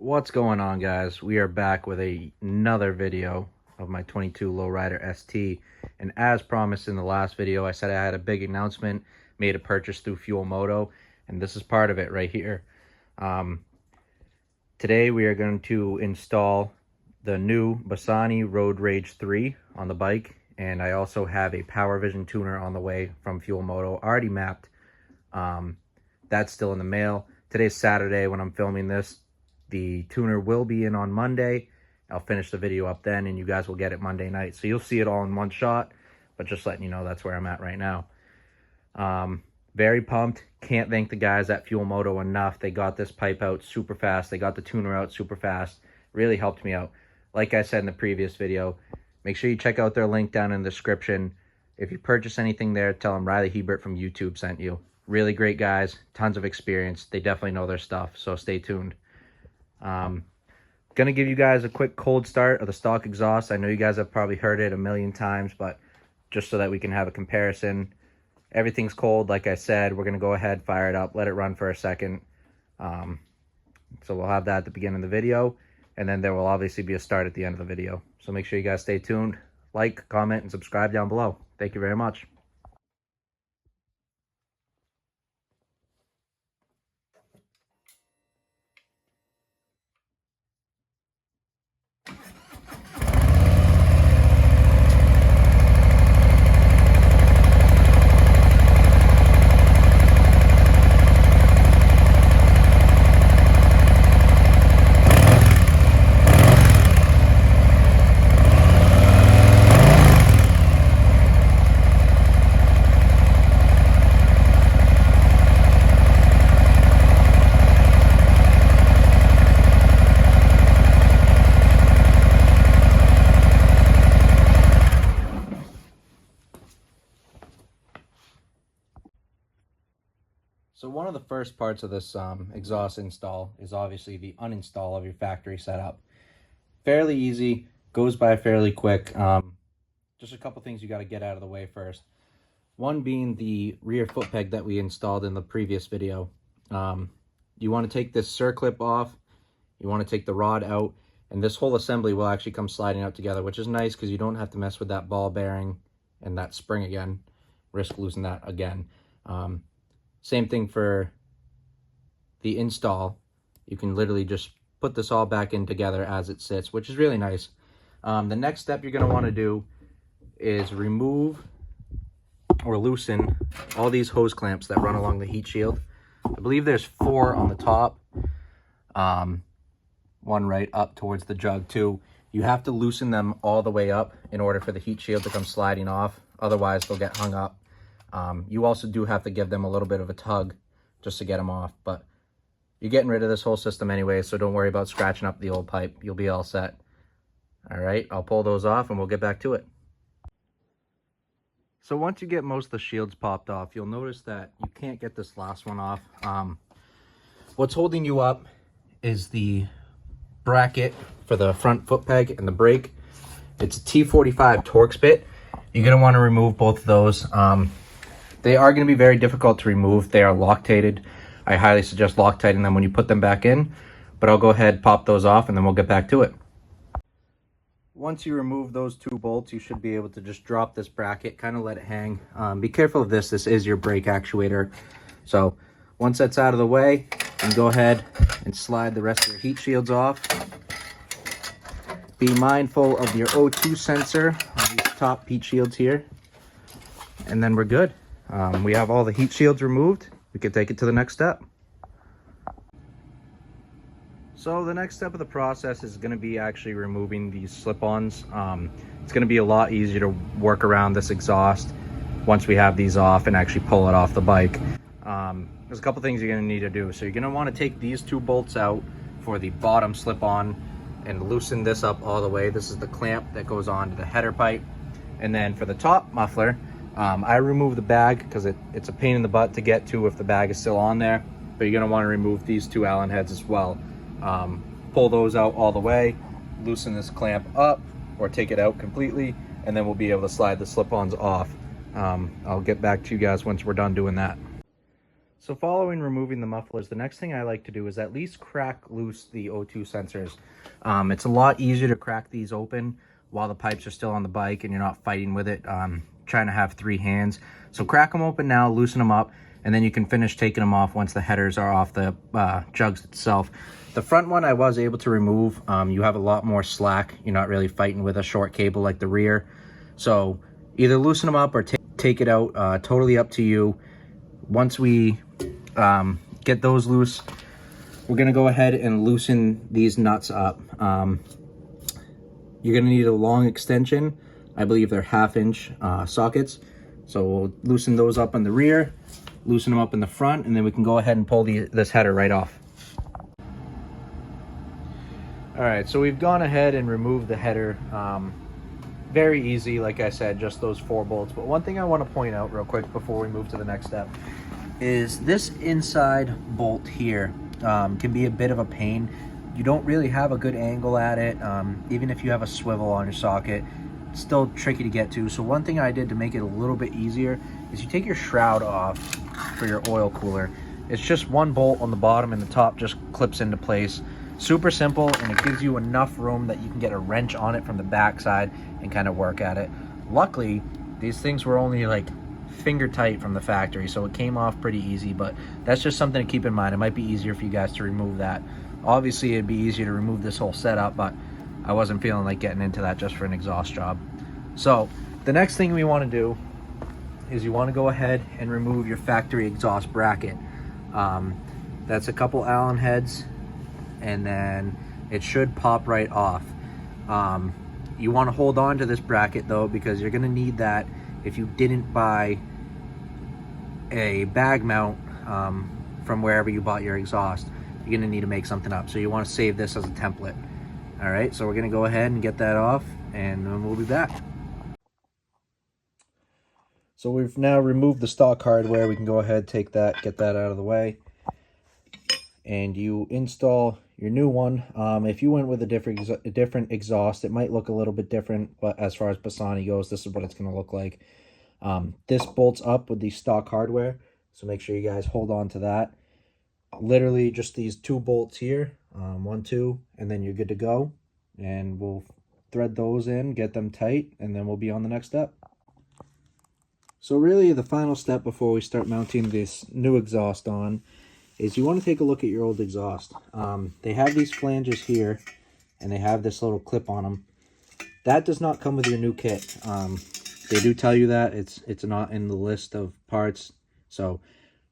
What's going on, guys? We are back with another video of my 22 Lowrider ST, and as promised in the last video, I said I had a big announcement, made a purchase through Moto, and this is part of it right here. Today we are going to install the new Bassani Road Rage 3 on the bike, and I also have a Power Vision tuner on the way from Moto already mapped. That's still in the mail. Today's Saturday when I'm filming this. The tuner will be in on Monday. I'll finish the video up then, and you guys will get it Monday night. So you'll see it all in one shot, but just letting you know that's where I'm at right now. Very pumped. Can't thank the guys at Moto enough. They got this pipe out super fast. They got the tuner out super fast. Really helped me out. Like I said in the previous video, make sure you check out their link down in the description. If you purchase anything there, tell them Riley Hebert from YouTube sent you. Really great guys, tons of experience. They definitely know their stuff, so stay tuned. Gonna give you guys a quick cold start of the stock exhaust. I know you guys have probably heard it a million times, but just so that we can have a comparison. Everything's cold, like I said. We're gonna go ahead, fire it up, let it run for a second. So we'll have that at the beginning of the video, and then there will obviously be a start at the end of the video. So make sure you guys stay tuned, like, comment, and subscribe down below. Thank you very much. So one of the first parts of this exhaust install is obviously the uninstall of your factory setup. Fairly easy, goes by fairly quick. Just a couple things you got to get out of the way first. One being the rear foot peg that we installed in the previous video. You want to take this circlip off, you want to take the rod out, and this whole assembly will actually come sliding out together, which is nice because you don't have to mess with that ball bearing and that spring again, risk losing that again. Same thing for the install. You can literally just put this all back in together as it sits, which is really nice. The next step you're going to want to do is remove or loosen all these hose clamps that run along the heat shield. I believe there's 4 on the top, one right up towards the jug too. You have to loosen them all the way up in order for the heat shield to come sliding off. Otherwise, they'll get hung up. You also do have to give them a little bit of a tug just to get them off, but you're getting rid of this whole system anyway, so don't worry about scratching up the old pipe. You'll be all set. All right, I'll pull those off and we'll get back to it. So once you get most of the shields popped off, you'll notice that you can't get this last one off. What's holding you up is the bracket for the front foot peg and the brake. It's a T45 Torx bit. You're going to want to remove both of those. They are going to be very difficult to remove. They are Loctated. I highly suggest Loctiting them when you put them back in, but I'll go ahead, pop those off, and then we'll get back to it. Once you remove those 2 bolts, you should be able to just drop this bracket, kind of let it hang. Be careful of this. This is your brake actuator. So once that's out of the way, you can go ahead and slide the rest of your heat shields off. Be mindful of your O2 sensor on these top heat shields here, and then we're good. We have all the heat shields removed. We can take it to the next step. So the next step of the process is going to be actually removing these slip-ons. It's going to be a lot easier to work around this exhaust once we have these off and actually pull it off the bike. There's a couple things you're going to need to do. So you're going to want to take these 2 bolts out for the bottom slip-on and loosen this up all the way. This is the clamp that goes on to the header pipe. And then for the top muffler, I remove the bag because it's a pain in the butt to get to if the bag is still on there, but you're going to want to remove these 2 Allen heads as well. Pull those out all the way, loosen this clamp up or take it out completely, and then we'll be able to slide the slip-ons off. I'll get back to you guys once we're done doing that. So following removing the mufflers, the next thing I like to do is at least crack loose the O2 sensors. It's a lot easier to crack these open while the pipes are still on the bike and you're not fighting with it, trying to have 3 hands. So crack them open now, loosen them up, and then you can finish taking them off once the headers are off the jugs itself. The front one I was able to remove. You have a lot more slack. You're not really fighting with a short cable like the rear. So either loosen them up or take it out, totally up to you. Once we get those loose, we're going to go ahead and loosen these nuts up. You're going to need a long extension. I believe they're 1/2-inch sockets. So we'll loosen those up on the rear, loosen them up in the front, and then we can go ahead and pull this header right off. All right, so we've gone ahead and removed the header. Very easy, like I said, just those 4 bolts. But one thing I want to point out real quick before we move to the next step is this inside bolt here can be a bit of a pain. You don't really have a good angle at it. Even if you have a swivel on your socket, it's still tricky to get to. So one thing I did to make it a little bit easier is you take your shroud off for your oil cooler. It's just 1 bolt on the bottom and the top just clips into place. Super simple, and it gives you enough room that you can get a wrench on it from the back side and kind of work at it. Luckily, these things were only like finger tight from the factory, so it came off pretty easy, but that's just something to keep in mind. It might be easier for you guys to remove that. Obviously, it'd be easier to remove this whole setup, but I wasn't feeling like getting into that just for an exhaust job. So the next thing we want to do is you want to go ahead and remove your factory exhaust bracket. That's a couple Allen heads, and then it should pop right off. You want to hold on to this bracket though, because you're going to need that if you didn't buy a bag mount from wherever you bought your exhaust. You're going to need to make something up, so you want to save this as a template. All right, so we're going to go ahead and get that off, and then we'll be back. So we've now removed the stock hardware. We can go ahead, get that out of the way, and you install your new one. If you went with a different exhaust, it might look a little bit different, but as far as Bassani goes, this is what it's going to look like. This bolts up with the stock hardware, so make sure you guys hold on to that. Literally just these 2 bolts here, 1, 2, and then you're good to go. And we'll thread those in, get them tight, and then we'll be on the next step. So really the final step before we start mounting this new exhaust on is you want to take a look at your old exhaust. They have these flanges here, and they have this little clip on them. That does not come with your new kit. They do tell you that. It's not in the list of parts, so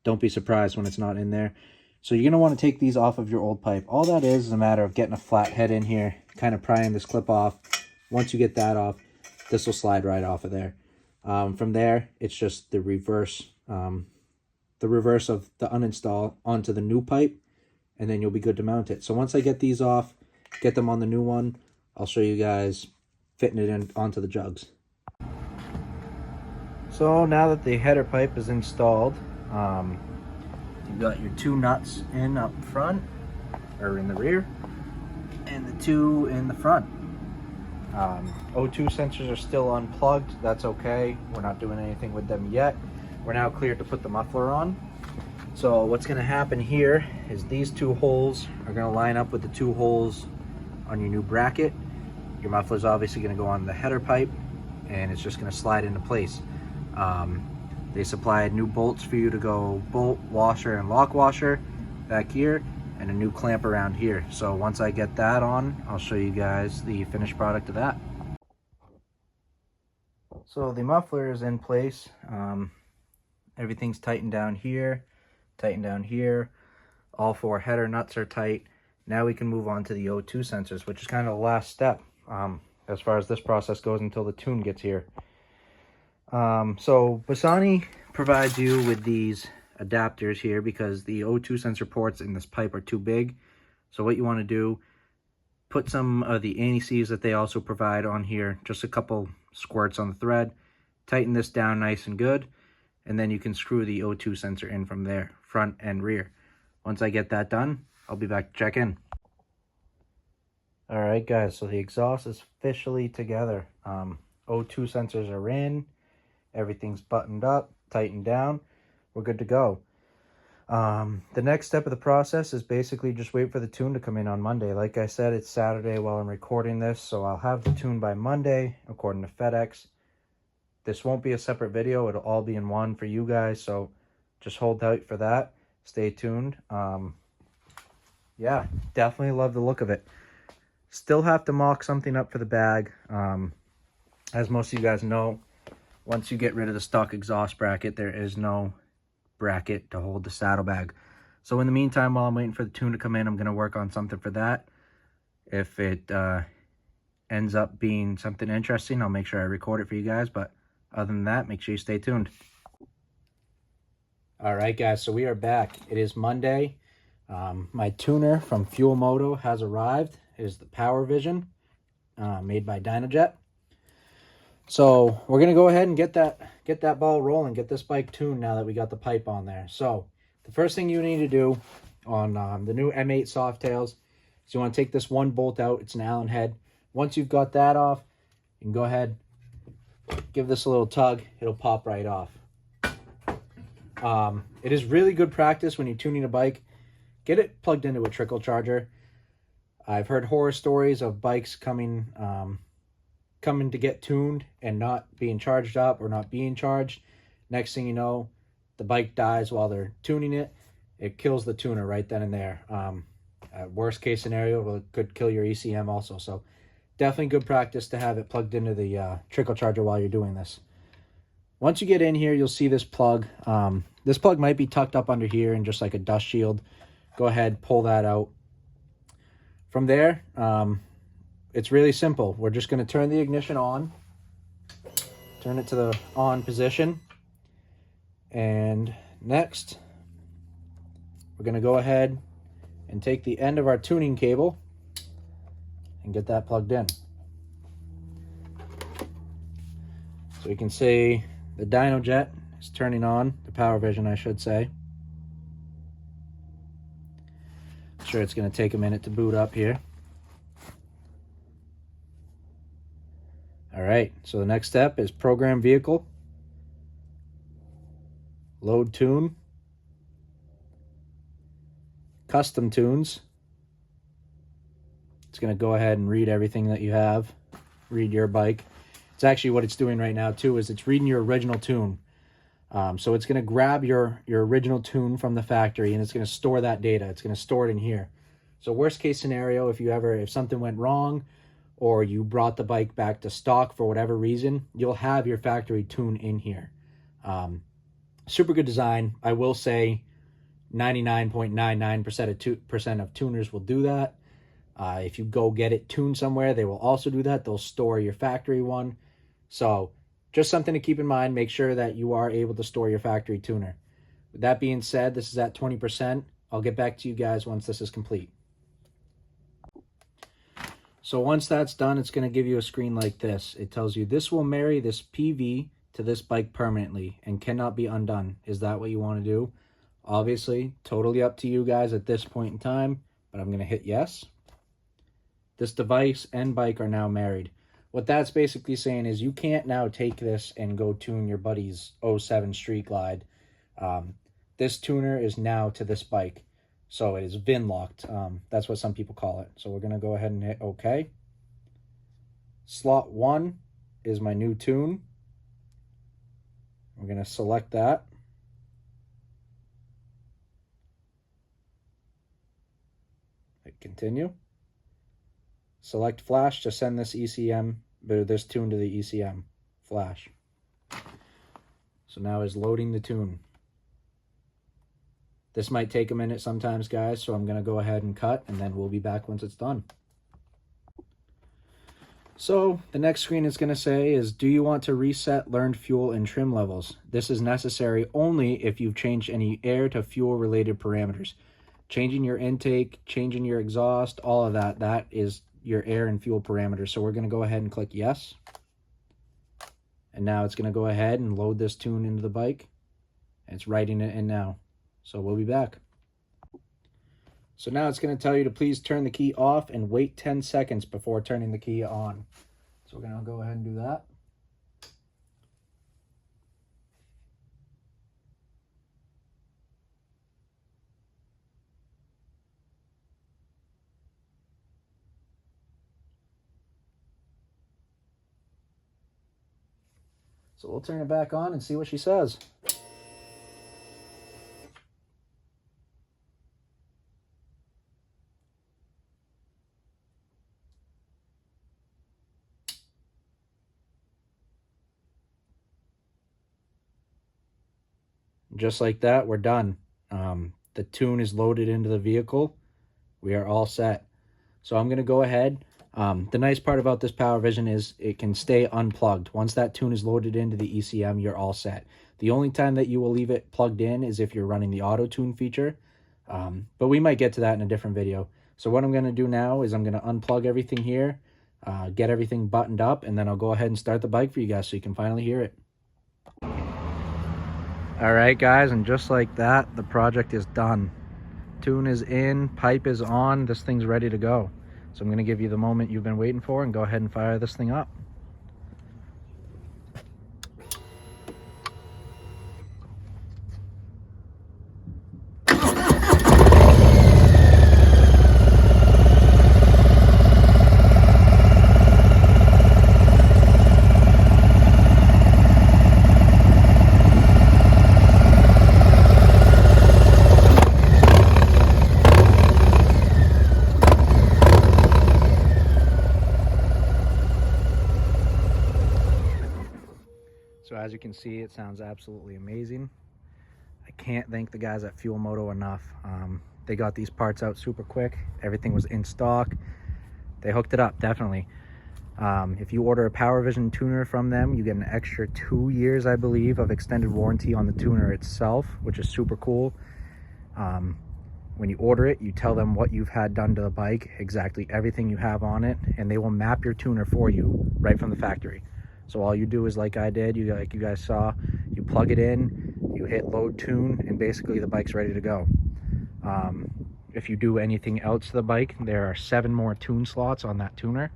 don't be surprised when it's not in there. So you're going to want to take these off of your old pipe. All that is a matter of getting a flat head in here, kind of prying this clip off. Once you get that off, this will slide right off of there. From there, it's just the reverse of the uninstall onto the new pipe, and then you'll be good to mount it. So once I get these off, get them on the new one, I'll show you guys fitting it in onto the jugs. So now that the header pipe is installed, you've got your 2 nuts in up front, or in the rear, and the 2 in the front. O2 sensors are still unplugged. That's okay. We're not doing anything with them yet. We're now cleared to put the muffler on. So what's going to happen here is these 2 holes are going to line up with the 2 holes on your new bracket. Your muffler is obviously going to go on the header pipe, and it's just going to slide into place. They supplied new bolts for you to go bolt, washer, and lock washer back here, and a new clamp around here. So once I get that on, I'll show you guys the finished product of that. So the muffler is in place. Everything's tightened down here, All 4 header nuts are tight. Now we can move on to the O2 sensors, which is kind of the last step as far as this process goes until the tune gets here. So Bassani provides you with these adapters here because the O2 sensor ports in this pipe are too big. So what you want to do, put some of the anti-seize that they also provide on here, just a couple squirts on the thread, tighten this down nice and good, and then you can screw the O2 sensor in from there, front and rear. Once I get that done, I'll be back to check in. All right, guys, so the exhaust is officially together. O2 sensors are in, everything's buttoned up, tightened down, we're good to go. The next step of the process is basically just wait for the tune to come in on Monday. Like I said, it's Saturday while I'm recording this, so I'll have the tune by Monday, according to FedEx. This won't be a separate video. It'll all be in one for you guys, so just hold tight for that. Stay tuned. Yeah, definitely love the look of it. Still have to mock something up for the bag. As most of you guys know, once you get rid of the stock exhaust bracket, there is no bracket to hold the saddlebag. So in the meantime, while I'm waiting for the tune to come in, I'm going to work on something for that. If it ends up being something interesting, I'll make sure I record it for you guys. But other than that, make sure you stay tuned. All right, guys, so we are back. It is Monday. My tuner from Fuel Moto has arrived. It is the Power Vision, made by Dynojet. So we're gonna go ahead and get that ball rolling, get this bike tuned now that we got the pipe on there. So the first thing you need to do on the new M8 Softails is you want to take this one bolt out. It's an Allen head. Once you've got that off, you can go ahead, give this a little tug. It'll pop right off. It is really good practice when you're tuning a bike. Get it plugged into a trickle charger. I've heard horror stories of bikes coming to get tuned and not being charged up or not being charged. Next thing you know, the bike dies while they're tuning it. It kills the tuner right then and there. Worst case scenario, it could kill your ECM also. So definitely good practice to have it plugged into the trickle charger while you're doing this. Once you get in here, you'll see this plug. This plug might be tucked up under here in just like a dust shield. Go ahead, pull that out. From there, it's really simple. We're just going to turn the ignition on. Turn it to the on position. And next, we're going to go ahead and take the end of our tuning cable and get that plugged in. So you can see the Dynojet is turning on, the Power Vision, I should say. I'm sure it's going to take a minute to boot up here. All right, so the next step is program vehicle, load tune, custom tunes. It's going to go ahead and read everything that you have, read your bike. It's actually what it's doing right now too, is it's reading your original tune. So it's going to grab your original tune from the factory and it's going to store that data. It's going to store it in here. So worst case scenario, if something went wrong or you brought the bike back to stock for whatever reason, you'll have your factory tune in here. Super good design. I will say 99.99% of tuners will do that. If you go get it tuned somewhere, they will also do that. They'll store your factory one. So just something to keep in mind. Make sure that you are able to store your factory tuner. With that being said, this is at 20%. I'll get back to you guys once this is complete. So once that's done, it's going to give you a screen like this. It tells you this will marry this PV to this bike permanently and cannot be undone. Is that what you want to do? Obviously, totally up to you guys at this point in time, but I'm going to hit yes. This device and bike are now married. What that's basically saying is you can't now take this and go tune your buddy's 07 Street Glide. This tuner is now to this bike. So it is VIN locked. That's what some people call it. So we're going to go ahead and hit OK. Slot 1 is my new tune. We're going to select that. Hit continue. Select flash to send this tune to the ECM flash. So now is loading the tune. This might take a minute sometimes, guys, so I'm going to go ahead and cut, and then we'll be back once it's done. So the next screen is going to say is, do you want to reset learned fuel and trim levels? This is necessary only if you've changed any air to fuel related parameters. Changing your intake, changing your exhaust, all of that, that is your air and fuel parameters. So we're going to go ahead and click yes. And now it's going to go ahead and load this tune into the bike. And it's writing it in now. So we'll be back. So now it's going to tell you to please turn the key off and wait 10 seconds before turning the key on. So we're going to go ahead and do that. So we'll turn it back on and see what she says. Just like that, we're done. The tune is loaded into the vehicle. We are all set. So I'm going to go ahead. The nice part about this Power Vision is it can stay unplugged. Once that tune is loaded into the ECM, you're all set. The only time that you will leave it plugged in is if you're running the auto tune feature. But we might get to that in a different video. So what I'm going to do now is I'm going to unplug everything here, get everything buttoned up, and then I'll go ahead and start the bike for you guys so you can finally hear it. All right, guys, and just like that, the project is done. Tune is in, pipe is on, this thing's ready to go. So I'm going to give you the moment you've been waiting for and go ahead and fire this thing up. So as you can see, it sounds absolutely amazing. I can't thank the guys at Fuel Moto enough. They got these parts out super quick. Everything was in stock. They hooked it up, definitely. If you order a Power Vision tuner from them, you get an extra 2 years, I believe, of extended warranty on the tuner itself, which is super cool. When you order it, you tell them what you've had done to the bike, exactly everything you have on it, and they will map your tuner for you right from the factory. So all you do is, like I did, like you guys saw, you plug it in, you hit load tune, and basically the bike's ready to go. If you do anything else to the bike, there are 7 more tune slots on that tuner.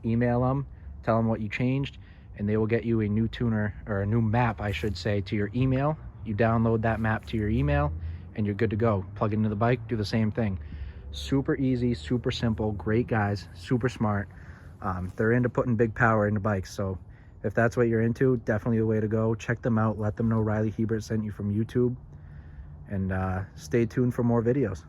Email them, tell them what you changed, and they will get you a new tuner, or a new map, I should say, to your email. You download that map to your email, and you're good to go. Plug it into the bike, do the same thing. Super easy, super simple, great guys, super smart. They're into putting big power into bikes, so if that's what you're into, definitely the way to go. Check them out. Let them know Riley Hebert sent you from YouTube. And stay tuned for more videos.